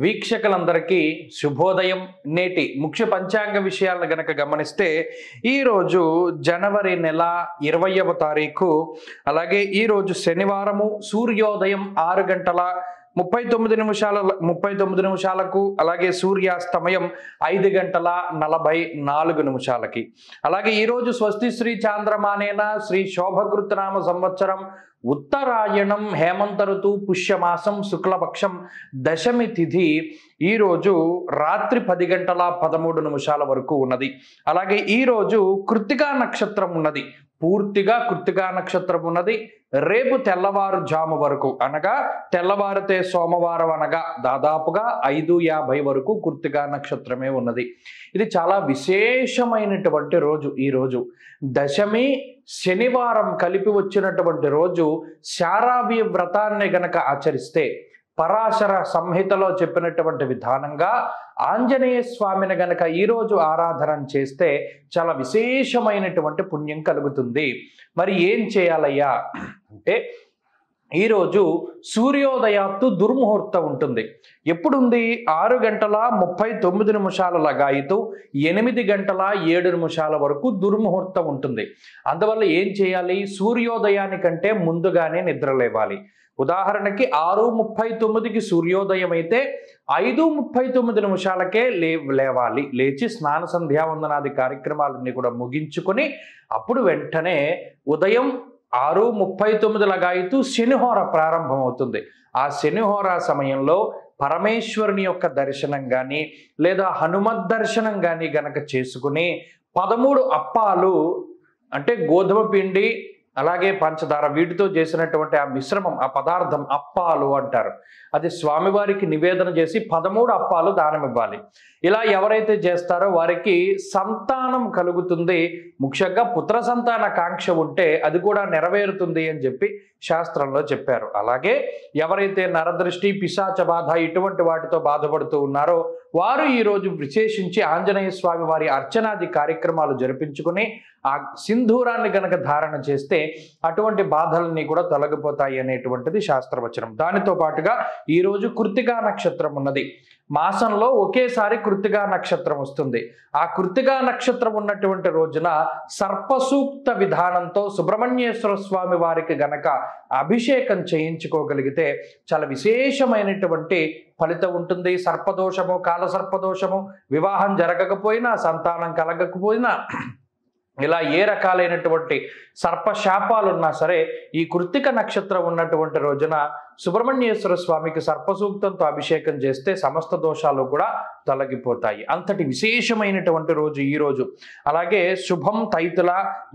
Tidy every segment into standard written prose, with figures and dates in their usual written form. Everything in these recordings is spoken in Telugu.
వీక్షకులందరికీ శుభోదయం. నేటి ముఖ్య పంచాంగ విషయాలను గనక గమనిస్తే ఈరోజు జనవరి నెల 20వ తారీఖు, అలాగే ఈరోజు శనివారము, సూర్యోదయం 6 గంటల 39 నిమిషాలకు, అలాగే సూర్యాస్తమయం 5 గంటల 44 నిమిషాలకి. అలాగే ఈరోజు స్వస్తి శ్రీ చాంద్రమానేన శ్రీ శోభకృతనామ సంవత్సరం ఉత్తరాయణం హేమంత ఋతు పుష్యమాసం శుక్లపక్షం దశమి తిథి ఈరోజు రాత్రి 10 గంటల 13 నిమిషాల వరకు ఉన్నది. అలాగే ఈరోజు కృత్తికా నక్షత్రం ఉన్నది, పూర్తిగా కృత్తికా నక్షత్రం ఉన్నది. రేపు తెల్లవారుజాము వరకు, అనగా తెల్లవారితే సోమవారం అనగా దాదాపుగా 5:50 వరకు కృత్తికా నక్షత్రమే ఉన్నది. ఇది చాలా విశేషమైనటువంటి రోజు. ఈ రోజు దశమి శనివారం కలిపి వచ్చినటువంటి రోజు. శారావి వ్రతాన్ని గనక ఆచరిస్తే పరాశర సంహితలో చెప్పినటువంటి విధానంగా ఆంజనేయ స్వామిని గనక ఈరోజు ఆరాధన చేస్తే చాలా విశేషమైనటువంటి పుణ్యం కలుగుతుంది. మరి ఏం చేయాలయ్యా అంటే, ఈరోజు సూర్యోదయాత్తు దుర్ముహూర్తం ఉంటుంది. ఎప్పుడుంది? 6 గంటల 39 నిమిషాల లగాయితూ 8 గంటల 7 నిమిషాల వరకు దుర్ముహూర్తం ఉంటుంది. అందువల్ల ఏం చేయాలి? సూర్యోదయానికంటే ముందుగానే నిద్ర లేవాలి. ఉదాహరణకి 6:39కి సూర్యోదయం అయితే 5:39 నిమిషాలకే లేవాలి. లేచి స్నాన సంధ్యావందనాది కార్యక్రమాలన్నీ కూడా ముగించుకొని అప్పుడు వెంటనే ఉదయం 6:39 లగాయితూ శనిహోర ప్రారంభమవుతుంది. ఆ శనిహోర సమయంలో పరమేశ్వరుని యొక్క దర్శనం కానీ లేదా హనుమద్ దర్శనం కానీ గనక చేసుకుని 13 అప్పాలు, అంటే గోధుమ పిండి అలాగే పంచదార వీటితో చేసినటువంటి ఆ మిశ్రమం, ఆ పదార్థం అప్పాలు అంటారు. అది స్వామివారికి నివేదన చేసి 13 అప్పాలు దానం ఇవ్వాలి. ఇలా ఎవరైతే చేస్తారో వారికి సంతానం కలుగుతుంది. ముఖ్యంగా పుత్ర సంతాన కాంక్ష ఉంటే అది కూడా నెరవేరుతుంది అని చెప్పి శాస్త్రంలో చెప్పారు. అలాగే ఎవరైతే నరదృష్టి, పిశాచ బాధ ఇటువంటి వాటితో బాధపడుతూ ఉన్నారో వారు ఈరోజు విశేషించి ఆంజనేయ స్వామి వారి అర్చనాది కార్యక్రమాలు జరిపించుకుని ఆ సింధూరాన్ని గనక ధారణ చేస్తే అటువంటి బాధలన్నీ కూడా తొలగిపోతాయి అనేటువంటిది శాస్త్రవచనం. దానితో పాటుగా ఈరోజు కృత్తికా నక్షత్రం ఉన్నది. మాసంలో ఒకేసారి కృత్తికా నక్షత్రం వస్తుంది. ఆ కృత్తికా నక్షత్రం ఉన్నటువంటి రోజున సర్పసూక్త విధానంతో సుబ్రహ్మణ్యేశ్వర స్వామి వారికి గనక అభిషేకం చేయించుకోగలిగితే చాలా విశేషమైనటువంటి ఫలితం ఉంటుంది. సర్పదోషము, కాల సర్పదోషము, వివాహం జరగకపోయినా, సంతానం కలగకపోయినా, ఇలా ఏ రకాలైనటువంటి సర్పశాపాలు ఉన్నా సరే ఈ కృత్తిక నక్షత్రం ఉన్నటువంటి రోజున సుబ్రహ్మణ్యేశ్వర స్వామికి సర్పసూక్తంతో అభిషేకం చేస్తే సమస్త దోషాలు కూడా తొలగిపోతాయి. అంతటి విశేషమైనటువంటి రోజు ఈ రోజు. అలాగే శుభం, తైతుల,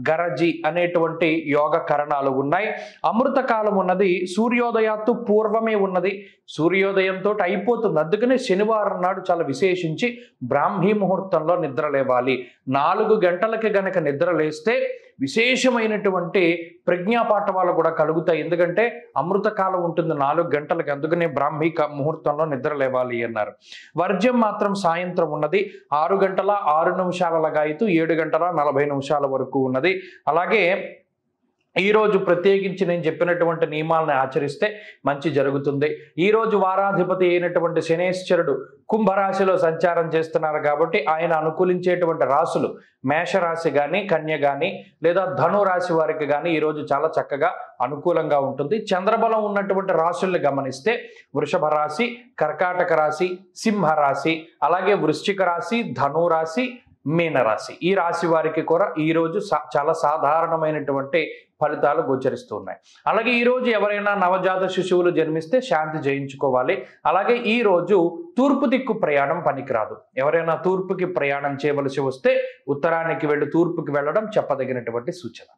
గరజి అనేటువంటి యోగ కరణాలు ఉన్నాయి. అమృత కాలం ఉన్నది. సూర్యోదయాత్తు పూర్వమే ఉన్నది. సూర్యోదయంతో అయిపోతుంది. అందుకనే శనివారం నాడు చాలా విశేషించి బ్రాహ్మీ ముహూర్తంలో నిద్ర లేవాలి. 4 గంటలకి గనక నిద్ర లేస్తే విశేషమైనటువంటి ప్రజ్ఞాపాఠవాలు కూడా కలుగుతాయి. ఎందుకంటే అమృతకాలం ఉంటుంది 4 గంటలకి. అందుకనే బ్రాహ్మీ ముహూర్తంలో నిద్ర లేవాలి అన్నారు. వర్జ్యం మాత్రం సాయంత్రం ఉన్నది. 6 గంటల 6 నిమిషాల లగాయితూ 7 గంటల 40 నిమిషాల వరకు ఉన్నది. అలాగే ఈరోజు ప్రత్యేకించి నేను చెప్పినటువంటి నియమాలను ఆచరిస్తే మంచి జరుగుతుంది. ఈరోజు వారాధిపతి అయినటువంటి శనేశ్వరుడు కుంభరాశిలో సంచారం చేస్తున్నారు కాబట్టి ఆయన అనుకూలించేటువంటి రాశులు మేషరాశి కానీ, కన్య కానీ లేదా ధను రాశి వారికి కానీ ఈరోజు చాలా చక్కగా అనుకూలంగా ఉంటుంది. చంద్రబలం ఉన్నటువంటి రాశుల్ని గమనిస్తే వృషభ రాశి, కర్కాటక రాశి, సింహరాశి, అలాగే వృశ్చిక రాశి, ధను రాశి, మీనరాశి, ఈ రాశి వారికి కూడా ఈరోజు చాలా సాధారణమైనటువంటి ఫలితాలు గోచరిస్తున్నాయి. అలాగే ఈరోజు ఎవరైనా నవజాత శిశువులు జన్మిస్తే శాంతి చేయించుకోవాలి. అలాగే ఈరోజు తూర్పు దిక్కు ప్రయాణం పనికిరాదు. ఎవరైనా తూర్పుకి ప్రయాణం చేయవలసి వస్తే ఉత్తరానికి వెళ్ళి తూర్పుకి వెళ్ళడం చెప్పదగినటువంటి సూచన.